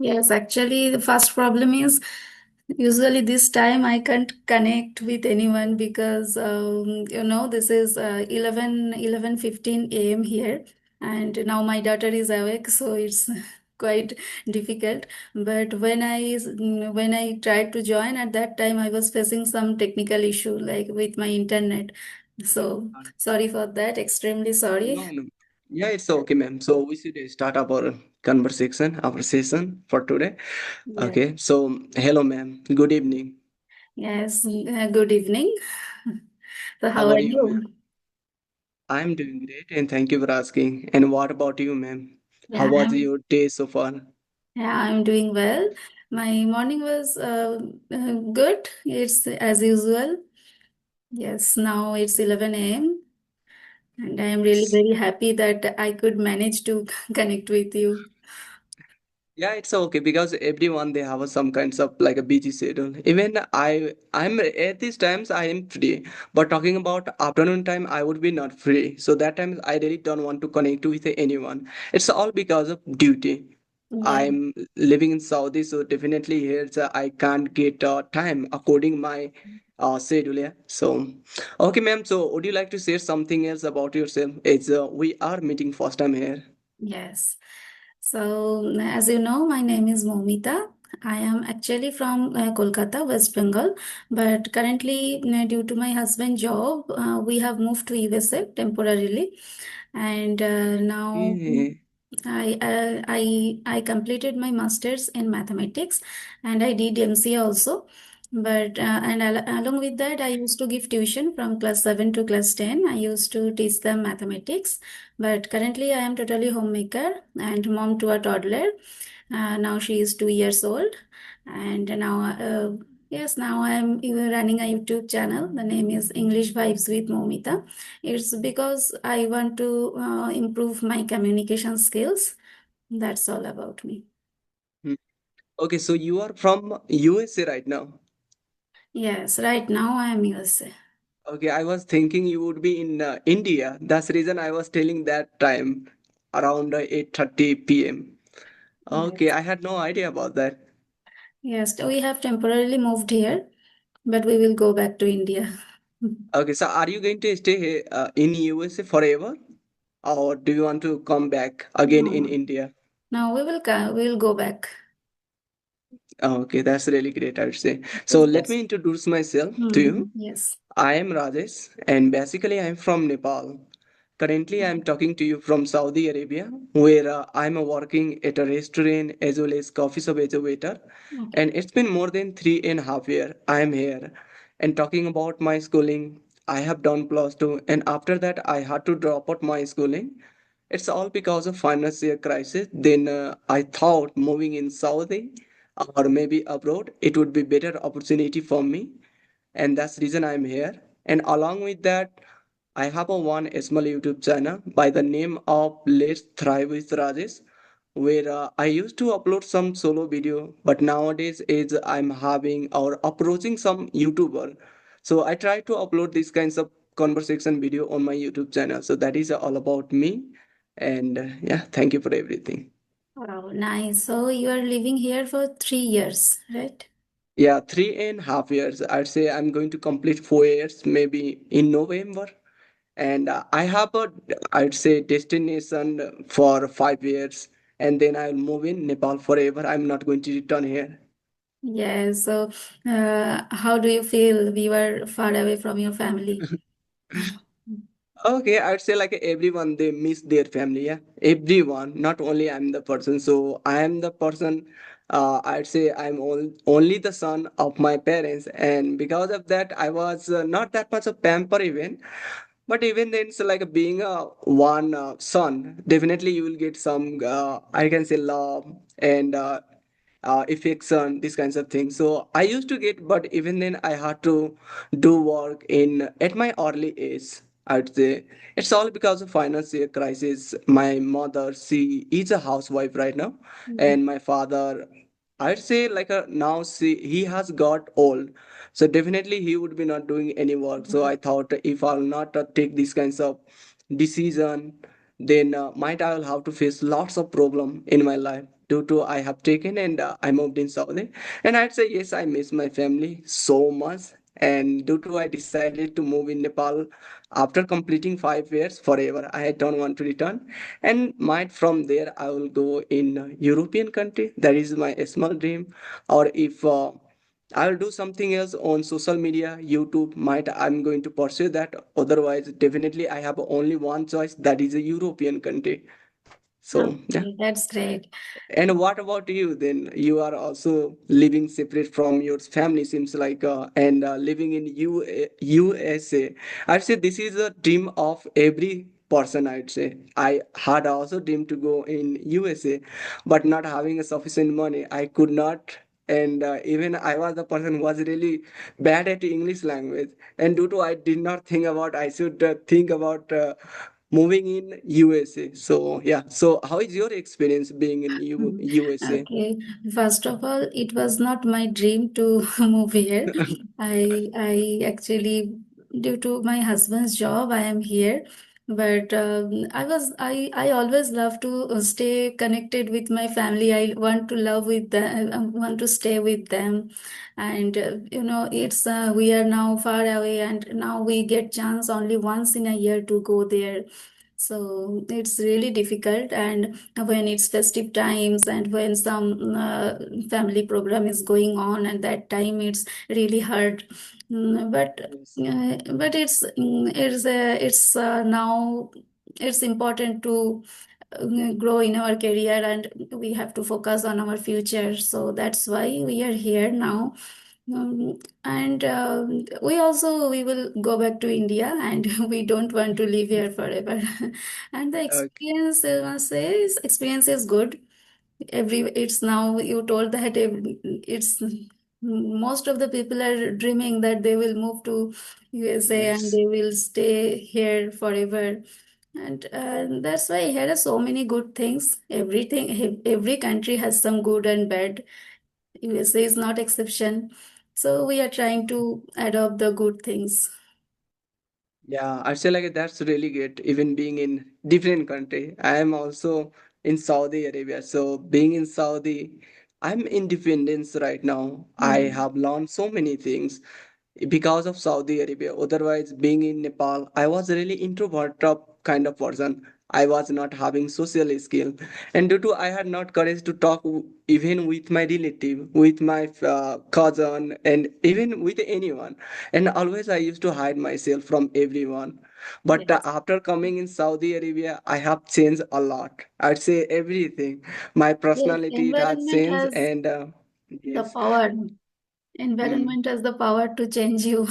Yes, actually, the first problem is usually this time I can't connect with anyone because this is 11:15 a.m. here, and now my daughter is awake, so it's quite difficult. But when I tried to join at that time, I was facing some technical issue like with my internet. So sorry for that, extremely sorry. No, no. Yeah, it's okay, ma'am. So we should start our conversation, our session for today. Yeah. Okay. So hello, ma'am. Good evening. Yes, good evening. So how How are are you, ma'am? you? I'm doing great, and thank you for asking. And what about you, ma'am? How Yeah, was your day so far? I'm doing well. My morning was good. It's as usual. Yes, now it's 11 a.m. and I am really very happy that I could manage to connect with you. Yeah, it's okay because everyone they have some kinds of like a busy schedule. Even I'm at these times I am free, but talking about afternoon time I would be not free. So that time I really don't want to connect with anyone. It's all because of duty. Yeah. I'm living in Saudi, so definitely here I can't get time according my schedule. Yeah. So, okay, ma'am. So, would you like to share something else about yourself? It's we are meeting first time here. Yes. So, as you know, my name is Momita. I am actually from Kolkata, West Bengal, but currently, due to my husband's job, we have moved to USA temporarily, and now Okay. I completed my masters in mathematics, and I did MCA also. But along with that, I used to give tuition from class 7 to class 10. I used to teach them mathematics, but currently I am totally homemaker and mom to a toddler. Now she is 2 years old, and now I am running a YouTube channel. The name is English Vibes with Momita. It's because I want to improve my communication skills. That's all about me. Hmm. Okay, so you are from USA right now. Yes, right now I am USA. Okay, I was thinking you would be in India. That's the reason I was telling that time around 8:30 p.m. Okay, Yes. I had no idea about that. Yes, we have temporarily moved here, but we will go back to India. Okay, so are you going to stay here in USA forever, or do you want to come back again No, in no. India? Now we will go back. Okay, that's really great, I would say. So Yes, let yes. me introduce myself to you. Mhm. Yes. I am Rajesh, and basically I'm from Nepal. Currently, I'm talking to you from Saudi Arabia, where I'm working at a restaurant as well as coffee shop as a waiter. Okay. And it's been more than 3.5 years I am here. And talking about my schooling, I have done plus two, and after that I had to drop out my schooling. It's all because of financial crisis. Then I thought moving in Saudi or maybe abroad, it would be better opportunity for me, and that's the reason I'm here. And along with that, I have a one small YouTube channel by the name of Let's Thrive with Rajesh, where I used to upload some solo video, but nowadays is I'm having or approaching some YouTuber. So I try to upload these kinds of conversation video on my YouTube channel. So that is all about me. And yeah, thank you for everything. Wow, nice. So you are living here for 3 years, right? Yeah, 3.5 years. I'd say I'm going to complete 4 years, maybe in November. And I have a, I'd say, destination for 5 years, and then I'll move in Nepal forever. I'm not going to return here. Yes. So, how do you feel we were far away from your family? Okay, I'd say like everyone they miss their family. Yeah, everyone. Not only I'm the person. So I am the person. I'd say only the son of my parents, and because of that, I was not that much of pamper even. But even then, it's like being a one son. Definitely, you will get some. I can say love and affection, these kinds of things. So I used to get, but even then, I had to do work in at my early age. I'd say it's all because of financial crisis. My mother, she is a housewife right now, Mhm. and my father, I'd say like now he has got old, so definitely he would be not doing any work. So I thought if I'll not take these kinds of decision, then might I will have to face lots of problem in my life. due to I have taken and I moved in Saudi. And I'd say yes, I miss my family so much. And due to I decided to move in Nepal after completing 5 years forever. I don't want to return. And might from there I will go in European country. That is my small dream. Or if I'll do something else on social media, YouTube, might I'm going to pursue that. Otherwise, definitely I have only one choice, that is a European country. So yeah. Okay, that's great. And what about you then? You are also living separate from your family, seems like, and living in USA. I'd say this is a dream of every person, I'd say. I had also dream to go in USA, but not having a sufficient money, I could not. And even I was the person who was really bad at English language. And due to I did not think about, I should think about moving in USA. So yeah. So how is your experience being in Hmm. USA? Okay, first of all, it was not my dream to move here. I actually, due to my husband's job, I am here. But I always love to stay connected with my family. I want to love with them. I want to stay with them, and it's we are now far away, and now we get chance only once in a year to go there. So it's really difficult, and when it's festive times and when some family program is going on, and that time it's really hard. Yes. But it's now it's important to grow in our career, and we have to focus on our future, so that's why we are here now. And we will go back to India, and we don't want to live here forever. And the Okay. experience, I must say, experience is good. It's now you told that it's most of the people are dreaming that they will move to USA and Yes. they will stay here forever. And that's why here are so many good things. Every country has some good and bad. USA is not exception. So we are trying to adopt the good things. Yeah, I feel like that's really great. Even being in different country, I am also in Saudi Arabia. So being in Saudi, I'm independence right now. I Hmm. have learned so many things because of Saudi Arabia. Otherwise, being in Nepal, I was really introvert kind of person. I was not having social skill, and due to I had not courage to talk even with my relative, with my cousin, and even with anyone. And always I used to hide myself from everyone. But Yes. after coming in Saudi Arabia, I have changed a lot. I'd say everything. My Yes, personality it has environment changed, has and the yes. power. Hmm. Environment has the power to change you.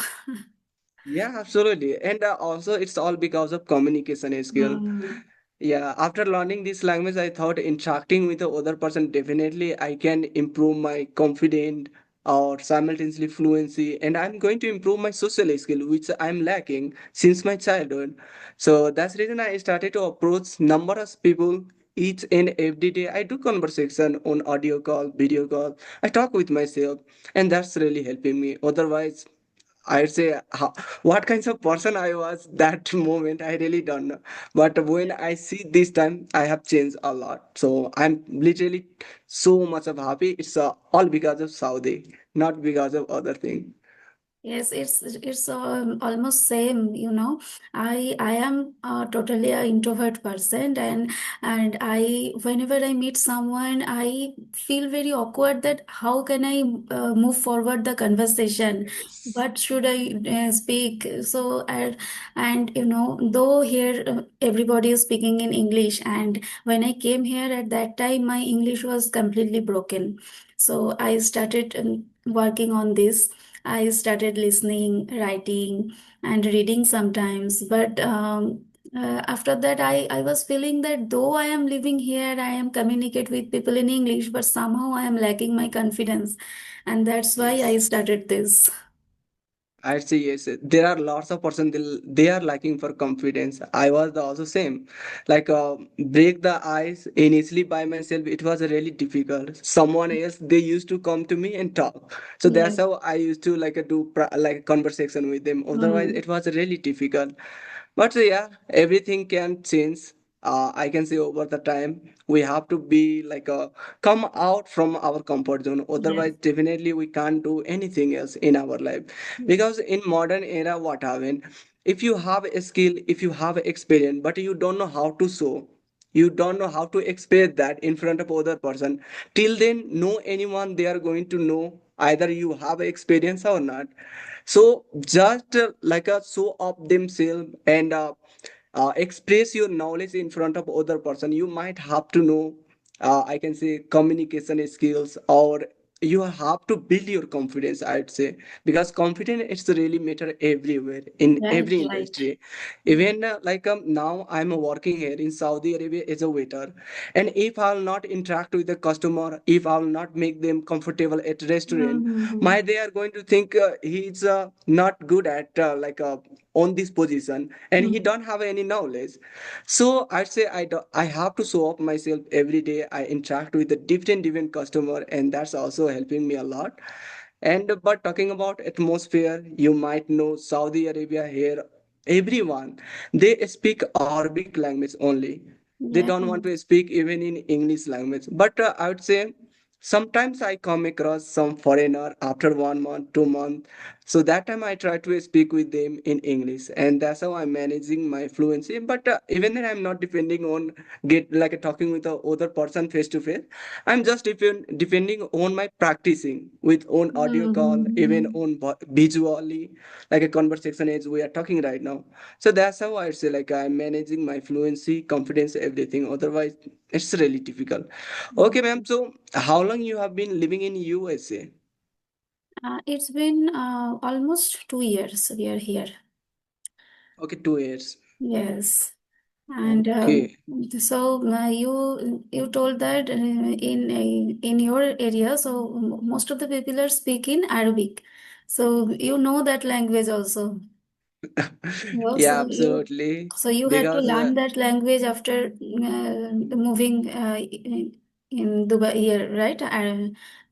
Yeah, absolutely. And also, it's all because of communication skill. Hmm. Yeah, after learning this language, I thought interacting with the other person definitely I can improve my confidence or simultaneously fluency, and I'm going to improve my social skill, which I'm lacking since my childhood. So that's the reason I started to approach numerous people each and every day. I do conversation on audio call, video call. I talk with myself, and that's really helping me. Otherwise, I'd say what kinds of person I was that moment, I really don't know. But when I see this time, I have changed a lot. So I'm literally so much of happy. It's all because of Saudi, not because of other thing. Yes, it's almost same, you know. I am totally a introvert person, and I whenever I meet someone, I feel very awkward that how can I move forward the conversation? Yes. What should I speak? So and though here everybody is speaking in English, and when I came here at that time, my English was completely broken. So I started working on this. I started listening, writing, and reading sometimes. But after that, I was feeling that though I am living here, I am communicate with people in English, but somehow I am lacking my confidence, and that's why I Yes. started this. I'd say yes. There are lots of person they are lacking for confidence. I was the also same. Like break the ice initially by myself. It was really difficult. Someone else they used to come to me and talk. So that's Yes. how I used to like do like conversation with them. Otherwise, Hmm. it was really difficult. But yeah, everything can change. I can say over the time we have to be like a come out from our comfort zone. Yes. Otherwise, definitely we can't do anything else in our life. Because in modern era, what happened? If you have a skill, if you have experience, but you don't know how to show, you don't know how to express that in front of other person. Till then, no anyone they are going to know either you have experience or not. So just like a show of themselves and express your knowledge in front of other person. You might have to know, I can say, communication skills, or you have to build your confidence, I'd say, because confidence it's really matter everywhere in Right, every right. industry. Mm. Even now I'm working here in Saudi Arabia as a waiter, and if I'll not interact with the customer, if I'll not make them comfortable at restaurant, Mm-hmm. my they are going to think he's not good at on this position, and he don't have any knowledge. So I'd say I have to show up myself every day. I interact with a different customer, and that's also helping me a lot. And but talking about atmosphere, you might know Saudi Arabia here. Everyone they speak Arabic language only. They Yeah. don't want to speak even in English language. But I would say sometimes I come across some foreigner after 1 month, 2 months. So that time I try to speak with them in English, and that's how I'm managing my fluency. But even then, I'm not depending on get like talking with the other person face to face. I'm just depending on my practicing with on audio call, even Mm-hmm. on visually, like a conversation as we are talking right now. So that's how I say like I'm managing my fluency, confidence, everything. Otherwise, it's really difficult. Okay, ma'am. So how long you have been living in USA? It's been almost 2 years we are here. Okay, 2 years. Yes. And Okay. so you told that in your area, so most of the people are speaking Arabic. So you know that language also. Yeah, Yeah, absolutely. so you had to Because learn that language after moving in Dubai here, right?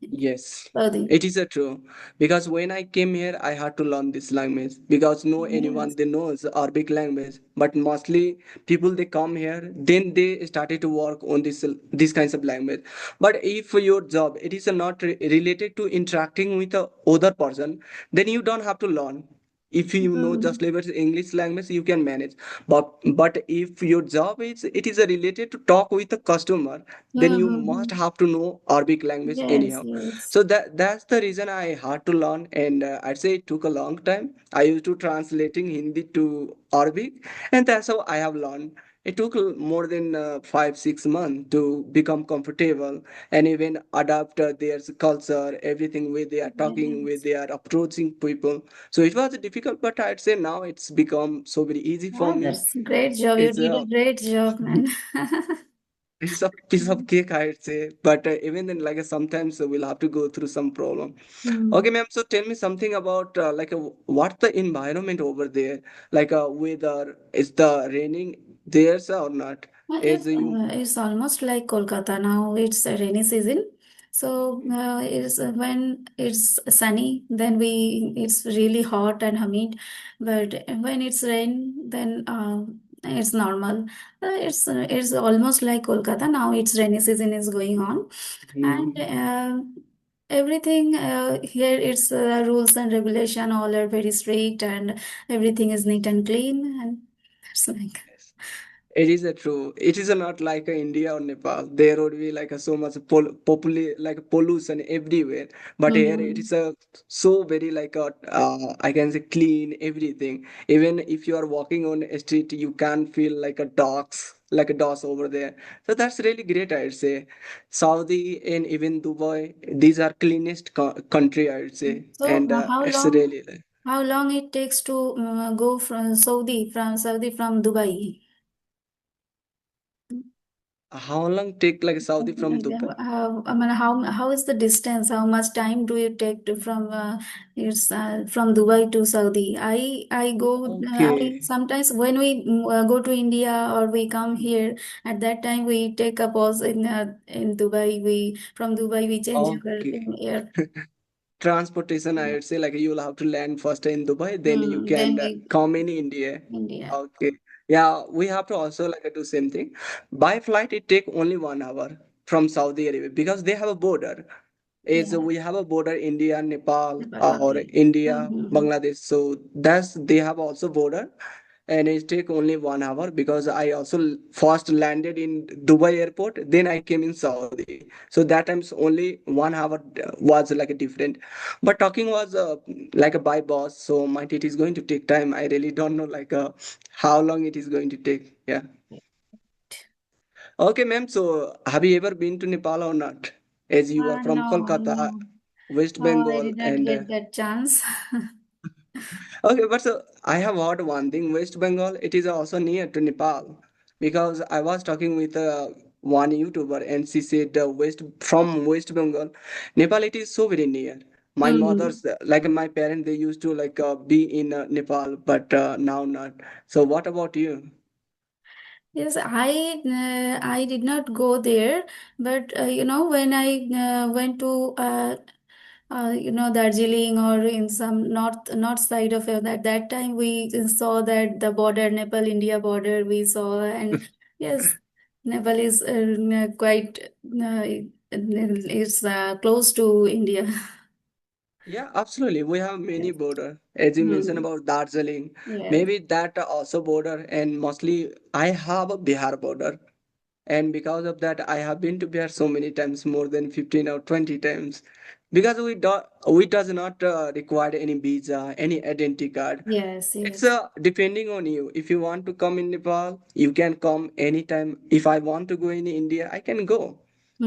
yes, Saudi. it is a true. Because when I came here, I had to learn this language because no anyone Yes. they knows Arabic language. But mostly people they come here, then they started to work on this kinds of language. But if your job it is not related to interacting with a other person, then you don't have to learn. If you know just Mm. level English language, you can manage. But if your job is it is related to talk with the customer, then you must Mm-hmm. have to know Arabic language Yes, anyhow. yes. So that's the reason I had to learn, and I'd say it took a long time. I used to translating Hindi to Arabic, and that's how I have learned. It took more than 5 6 months to become comfortable and even adapt their culture, everything way they are talking, way Yes. they are approaching people. So it was difficult, but I'd say now it's become so very easy for Oh, me. that's a great job. You It's did a a great job, man. it's a piece of cake, I'd say. But even then, like sometimes we'll have to go through some problem. Hmm. Okay, ma'am. So tell me something about what's the environment over there? Like weather, is the raining there or not? Is you It's almost like Kolkata now. It's a rainy season. So it's when it's sunny, then we it's really hot and humid. But when it's rain, then it's normal. It's almost like Kolkata now. It's rainy season is going on, and Mhm. everything here it's rules and regulation all are very strict, and everything is neat and clean, and it's like. Yes. It is a true. It is not like a India or Nepal. There would be like a so much like pollution everywhere. But here it Mhm. is a so very like a I can say clean everything. Even if you are walking on a street, you can feel like a dogs over there. So that's really great. I'd say Saudi and even Dubai, these are cleanest country I'd say, So and it's really like, how long it takes to go from Saudi from Dubai? how long take like Saudi from Dubai? I mean, how is the distance? How much time do you take to from Dubai to Saudi? I go. I Okay. sometimes when we go to India or we come here, at that time we take a pause in Dubai. We from Dubai we change our Okay. air. Transportation, I would say like you'll have to land first in Dubai, then you can Then we come in India. India. Okay. Yeah, we have to also like do same thing. By flight, it take only 1 hour from Saudi Arabia because they have a border. Is Yeah. we have a border India, Nepal, Nepal, or okay. India, Mm-hmm. Bangladesh. So that's they have also border, and it take only 1 hour because I also first landed in Dubai airport, then I came in Saudi. So that times only 1 hour was like a different. But talking was like a by boss, so might it is going to take time. I really don't know like how long it is going to take. Yeah. Okay, ma'am. So have you ever been to Nepal or not? As you are from No, Kolkata, no. West I Bengal, did not and get that chance. okay, but so I have heard one thing. West Bengal, it is also near to Nepal because I was talking with one YouTuber and she said West from West Bengal, Nepal it is so very near. My Hmm. mother's like my parents they used to like be in Nepal, but now not. So what about you? Yes, I did not go there, but when I went to Darjeeling or in some north side of it, that time we saw that the border, Nepal India border we saw, and yes, Nepal is quite is close to India. Yeah, absolutely. We have many Yes. border, as you mentioned Hmm. about Darjeeling. Yes. Maybe that also border, and mostly I have a Bihar border. And because of that I have been to Bihar so many times, more than 15 or 20 times, because we does not require any visa, any identity card. Yes. It's Yes. depending on you. If you want to come in Nepal, you can come anytime. If I want to go in India, I can go.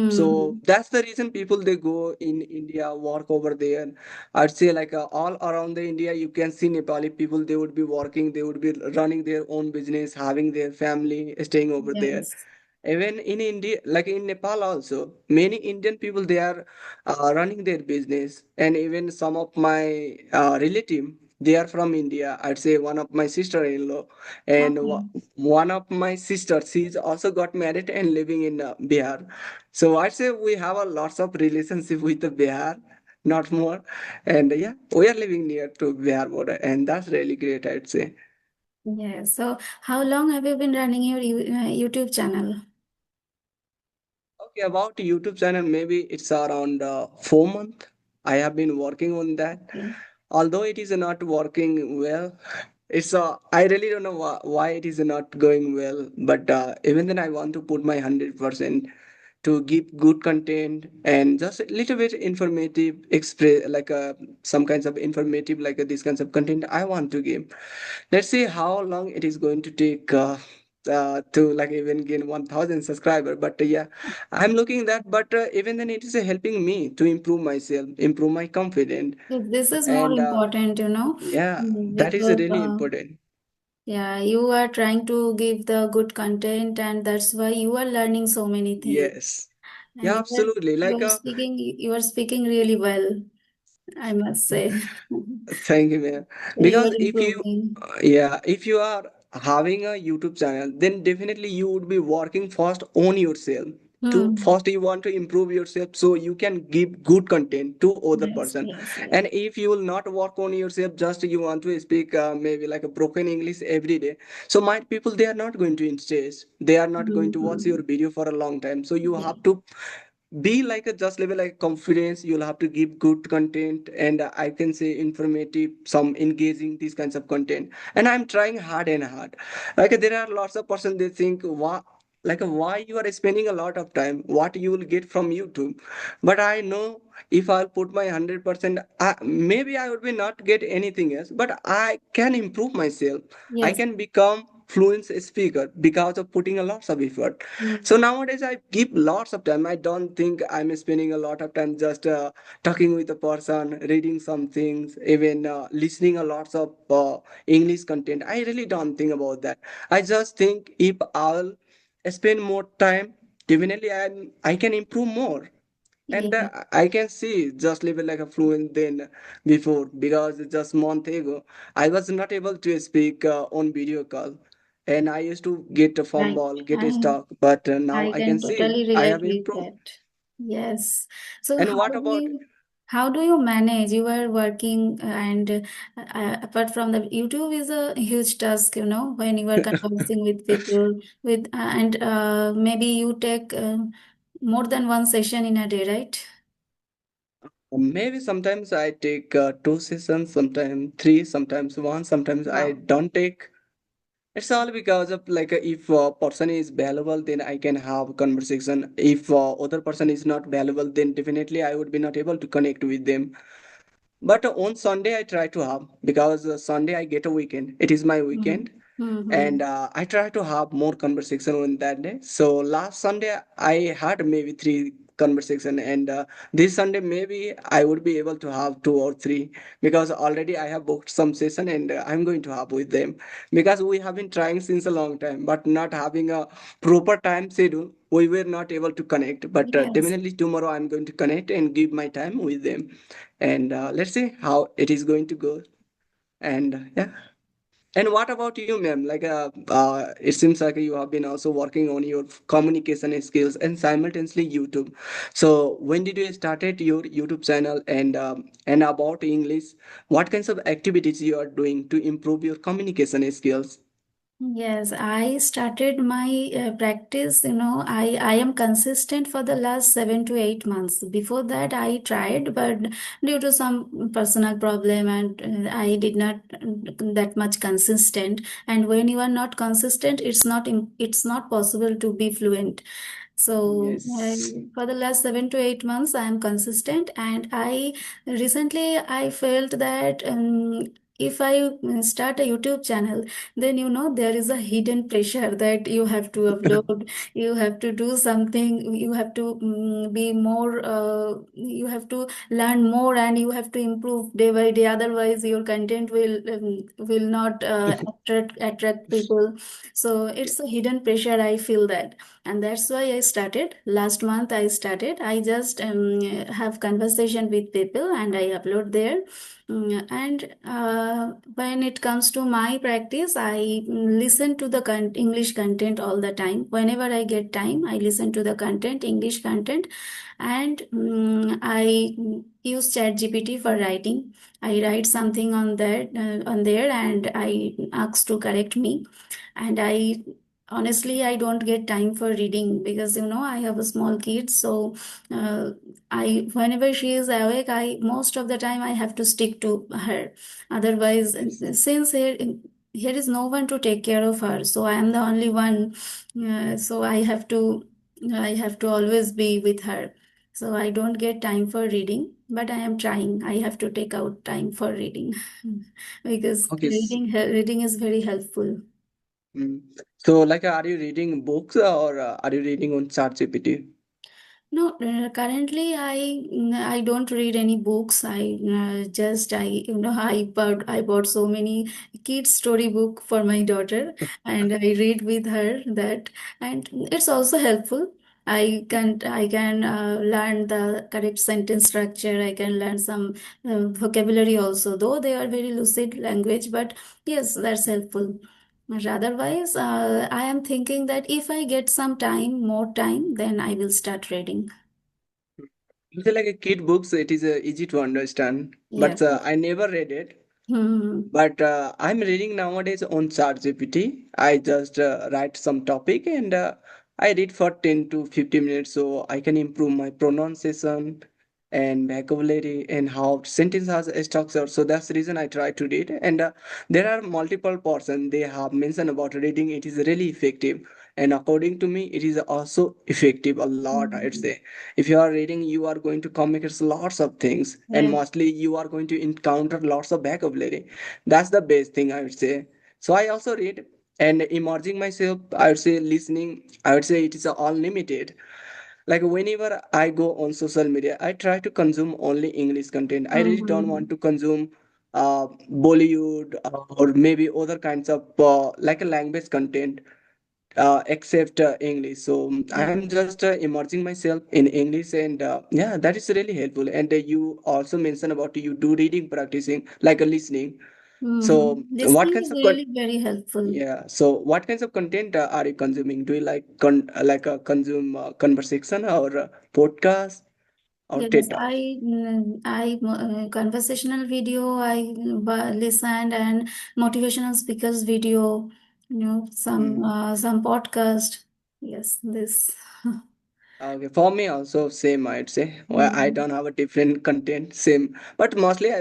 So Hmm. that's the reason people they go in India, work over there. I'd say like all around the India, you can see Nepali people. They would be working, they would be running their own business, having their family, staying over there. Yes. Even in India, like in Nepal also, many Indian people they are running their business, and even some of my relative they are from India. I'd say one of my sister-in-law and Okay. one of my sisters. She's also got married and living in Bihar. So I'd say we have a lots of relationship with the Bihar, not more. And yeah, we are living near to Bihar border, and that's really great. I'd say. Yeah. So, how long have you been running your YouTube channel? Okay, about YouTube channel, maybe it's around 4 months. I have been working on that. Okay. Although it is not working well, it's I really don't know why it is not going well. But even then, I want to put my 100% to give good content and just a little bit informative, express like some kinds of informative like this kinds of content I want to give. Let's see how long it is going to take to like even gain 1,000 subscriber. But yeah, I'm looking that. But even then, it is helping me to improve myself, improve my confidence, So this is more and important, yeah, that is because really important. yeah, you are trying to give the good content, and that's why you are learning so many things. Yes, And yeah, absolutely. Like you are speaking really well, I must say. thank you, man. So you Because are if you, improving. yeah, if you are having a YouTube channel, then definitely you would be working first on yourself. To Hmm. first, you want to improve yourself so you can give good content to other Yes, person. yes, yes. And if you will not work on yourself, just you want to speak maybe like a broken English every day. So my people, they are not going to interest. They are not going to watch Hmm. your video for a long time. So you Yeah. have to be like a just level like confidence. You'll have to give good content and I can say informative, some engaging these kinds of content. And I'm trying hard and hard. Like there are lots of person they think why you are spending a lot of time, what you will get from YouTube. But I know if I'll put my 100%, maybe I would be not get anything else, but I can improve myself. I Yes. can become fluent speaker because of putting a lot of effort. So Hmm. nowadays I give lots of time. I don't think I'm spending a lot of time just talking with a person, reading some things, even listening a lots of English content. I really don't think about that. I just think if I'll spend more time, definitely I can improve more. And Yeah. I can see just living like a fluent than before because just month ago I was not able to speak on video call, and I used to get a Right. fumble, get a stuck. But now I I can can see totally I relate have with improved. that. Yes. So And how what do about? you How do you manage? You are working, and apart from the YouTube is a huge task, when you are conversing with people with and maybe you take more than one session in a day, right? Maybe sometimes I take two sessions, sometimes three, sometimes one, sometimes I Wow. don't take. It's all because of like if a person is valuable, then I can have conversation. If other person is not valuable, then definitely I would be not able to connect with them. But on Sunday I try to have because Sunday I get a weekend. It is my Mm-hmm. weekend, Mm-hmm. and I try to have more conversation on that day. So last Sunday I had maybe three conversation, and this Sunday maybe I would be able to have two or three because already I have booked some session, and I'm going to have with them because we have been trying since a long time, but not having a proper time schedule. We were not able to connect, but Yes. definitely tomorrow I'm going to connect and give my time with them, and let's see how it is going to go. And yeah. And what about you, ma'am? Like, it seems like you have been also working on your communication skills and simultaneously YouTube. So, when did you started your YouTube channel, and about English? What kinds of activities you are doing to improve your communication skills? Yes, I started my practice. I am consistent for the last 7 to 8 months. Before that, I tried, but due to some personal problem, and I did not that much consistent. And when you are not consistent, it's not possible to be fluent. So Yes. for the last 7 to 8 months, I am consistent, and I recently I felt that if I start a YouTube channel, then there is a hidden pressure that you have to upload, you have to do something, you have to be more, you have to learn more, and you have to improve day by day. Otherwise, your content will not attract people. So Yeah. it's a hidden pressure. I feel that, and that's why I started last month. I just have conversation with people and I upload there. And when it comes to my practice, I listen to the English content all the time. Whenever I get time, I listen to the content, English content, and I use Chat GPT for writing. I write something on that on there, and I ask to correct me. And I don't get time for reading because I have a small kid. So uh, I whenever she is awake, I most of the time I have to stick to her. Otherwise, Yes. since here is no one to take care of her, so I am the only one. So I have to always be with her. So I don't get time for reading, but I am trying. I have to take out time for reading because Okay. reading is very helpful. Mm. So, like, are you reading books or are you reading on ChatGPT? No, currently I don't read any books. I bought so many kids story book for my daughter, and I read with her that, and it's also helpful. I can learn the correct sentence structure. I can learn some vocabulary also, though they are very lucid language. But yes, that's helpful. But otherwise, I am thinking that if I get some time, more time, then I will start reading. It's like a kid books, it is easy to understand, but Yes. I never read it. Hmm. But I'm reading nowadays on ChatGPT. I just write some topic, and I read for 10 to 15 minutes so I can improve my pronunciation and vocabulary and how sentence has a structure. So that's the reason I try to read. And there are multiple persons they have mentioned about reading. It is really effective. And according to me, it is also effective a lot, I'd Hmm. say. If you are reading, you are going to come across lots of things, and Yes. mostly you are going to encounter lots of vocabulary. That's the best thing, I would say. So I also read, and immersing myself, I would say listening, I would say it is unlimited. Like whenever I go on social media, I try to consume only English content. I really don't want Hmm. to consume Bollywood or maybe other kinds of like a language content except English. So Yes. I'm just immersing myself in English, and yeah, that is really helpful. And you also mentioned about you do reading, practicing, like a listening. Hmm. So what Listening kinds is of really very helpful. yeah, so what kinds of content are you consuming? Do you like like a consume conversation or podcast or Yes, TED Talk? conversational video I listened, and motivational speakers video, Mm. some podcast. Yes, this. Okay, for me also same, I'd say. Well, I Mm. don't have a different content, same. But mostly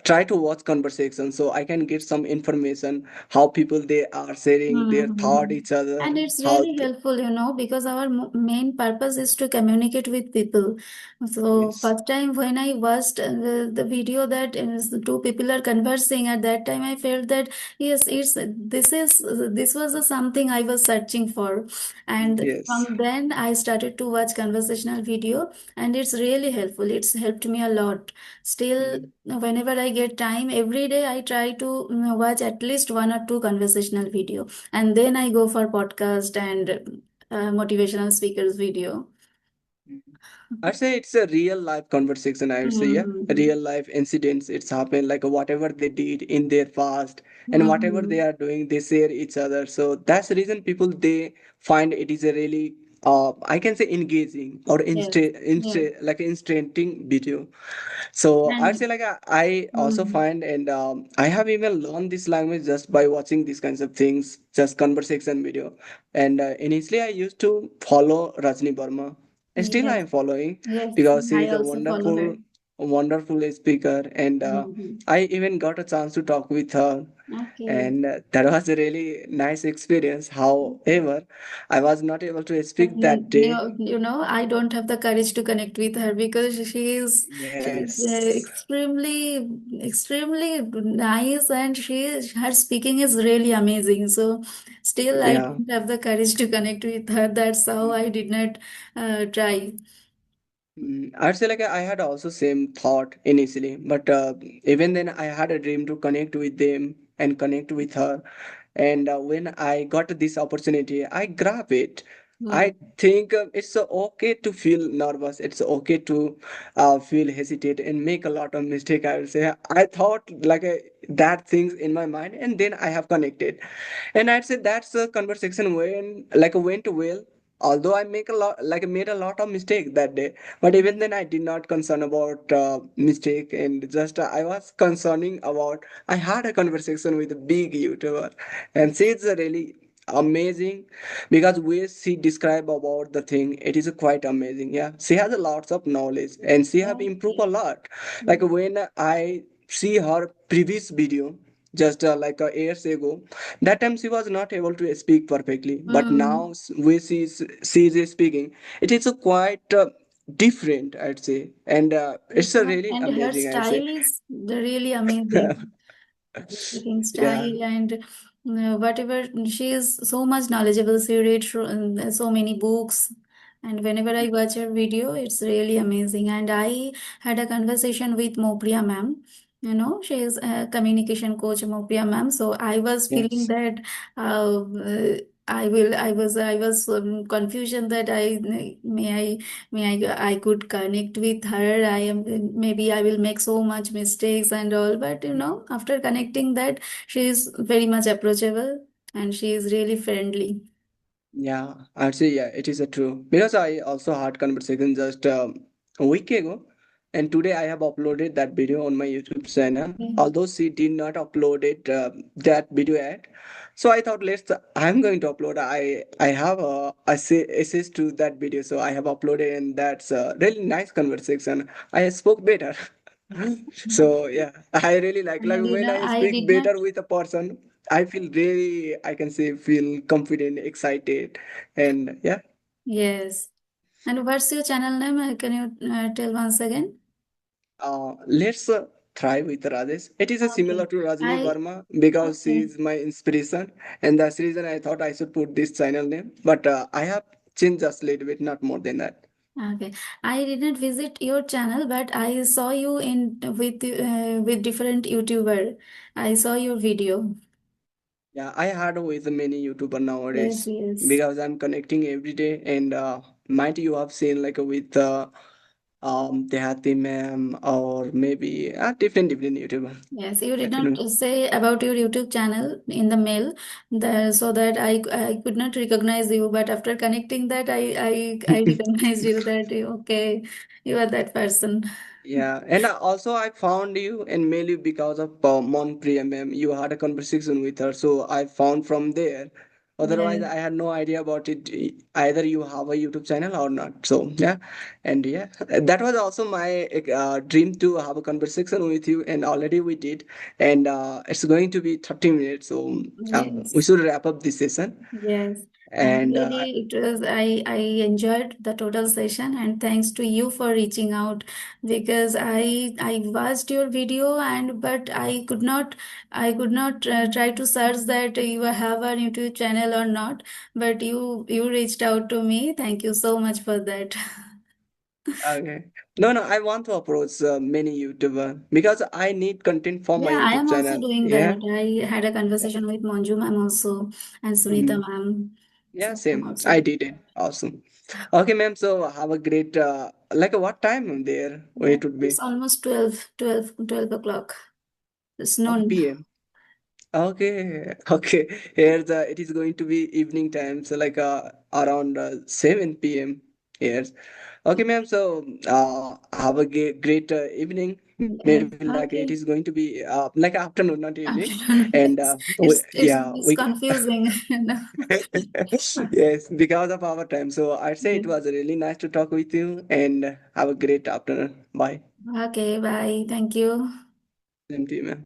try to watch conversations so I can get some information how people they are sharing their thought Mm-hmm. each other, And it's how really they, helpful, because our main purpose is to communicate with people. So yes, first time when I watched the video that the two people are conversing, at that time I felt that yes, this was the something I was searching for, and yes. from then I started to watch conversational video, and it's really helpful. It's helped me a lot. Still, Mm. whenever I get time, every day I try to watch at least one or two conversational video, and then I go for podcast and motivational speakers video. I'd say it's a real life conversation. I'd say, yeah, Mm-hmm. real life incidents. It's happened like whatever they did in their past and whatever they Mm-hmm. are doing, they share each other. So that's the reason people they find it is a really, I can say engaging or Yes, yes, like interesting video. So I'd and say like I also mm, find and I have even learned this language just by watching these kinds of things, just conversation video. And initially I used to follow Rajni Burma. And still I yes, am following yes. because she I is a also follow her. wonderful speaker. And Mm-hmm. I even got a chance to talk with her. Okay. And that was a really nice experience. However, I was not able to But speak that day. I don't have the courage to connect with her because she's Yes. extremely nice, and her speaking is really amazing. So still, I Yeah. don't have the courage to connect with her. That's how I did not try. I'd say like I had also same thought initially, but even then I had a dream to connect with them and connect with her. And when I got this opportunity, I grab it. Hmm. I think it's okay to feel nervous. It's okay to feel hesitate and make a lot of mistake. I would say I thought like that things in my mind, and then I have connected, and I'd say that's a conversation when like went well. Although I make a lot like I made a lot of mistake that day, but even then I did not concern about mistake, and just I was concerning about I had a conversation with a big YouTuber, and she is a really amazing because way she describe about the thing, it is quite amazing. Yeah, she has a lots of knowledge and she have improved Okay. a lot. Like when I see her previous video just like years ago, that time she was not able to speak perfectly, but now Mm. when she is speaking, it is a quite different, I'd say, and it's a really And her amazing, I'd say. style is really amazing. Speaking Yeah. style and whatever, she is so much knowledgeable. She read so many books, and whenever I watch her video, it's really amazing. And I had a conversation with Mopriya ma'am. She is a communication coach, Mopriya ma'am. So I was feeling Yes. that I was confusion that I could connect with her. Maybe I will make so much mistakes and all, but after connecting that, she is very much approachable, and she is really friendly. Yeah, I'd say yeah, it is a true because I also had conversation just a week ago, and today I have uploaded that video on my YouTube channel. Okay. Although she did not upload it that video yet, so I thought I'm going to upload. I have access to that video, so I have uploaded, and that's a really nice conversation. I spoke better. So yeah, I really like when I I speak did not. better with a person, I feel really I can say feel confident, excited, and yeah. Yes. And what's your channel name? Can you tell once again? Let's try with Rajesh. It is similar Okay. to Rajni I Verma because she okay. is my inspiration, and that's the reason I thought I should put this channel name. But I have changed just a little bit, not more than that. Okay. I didn't visit your channel, but I saw you in with different YouTuber. I saw your video. Yeah, I had with many YouTuber Yes, nowadays yes. because I'm connecting every day, and might you have seen like with Dehati ma'am, or maybe different YouTuber. Yes, you did Let me not know. say about your YouTube channel in the mail, so that I could not recognize you. But after connecting that, I recognized you that okay, you are that person. Yeah, and also I found you and mail you because of Mon Priya ma'am. You had a conversation with her, so I found from there. Otherwise, Yes, I had no idea about it. Either you have a YouTube channel or not. So yeah, and yeah, that was also my dream to have a conversation with you, and already we did. And it's going to be 30 minutes, so we yes. should wrap up this session. Yes, and And really, it was I enjoyed the total session, and thanks to you for reaching out, because I watched your video, and but I could not try to search that you have a YouTube channel or not, but you reached out to me. Thank you so much for that. okay. No, no, I want to approach many YouTuber because I need content for my Yeah, I YouTube am also channel. doing Yeah. that. I had a Yeah. conversation with Manju ma'am also and Sunita Mhm. ma'am, Yeah, so I'm same. also I doing. did it. Awesome. Okay, ma'am. So have a great like what time there Yeah, it would it's be? almost 12 o'clock. It's noon. PM. Okay, okay. Here the it is going to be evening time, so like around 7 p.m. here. Okay, ma'am. So have a great evening. Maybe Yes. like it is Okay. going to be like afternoon, not evening. Afternoon. And Yes. It's yeah, it's we confusing. No. yes, because of our time. So I'd say it Yes. was really nice to talk with you, and have a great afternoon. Bye. Okay. Bye. Thank you. Same to you, ma'am.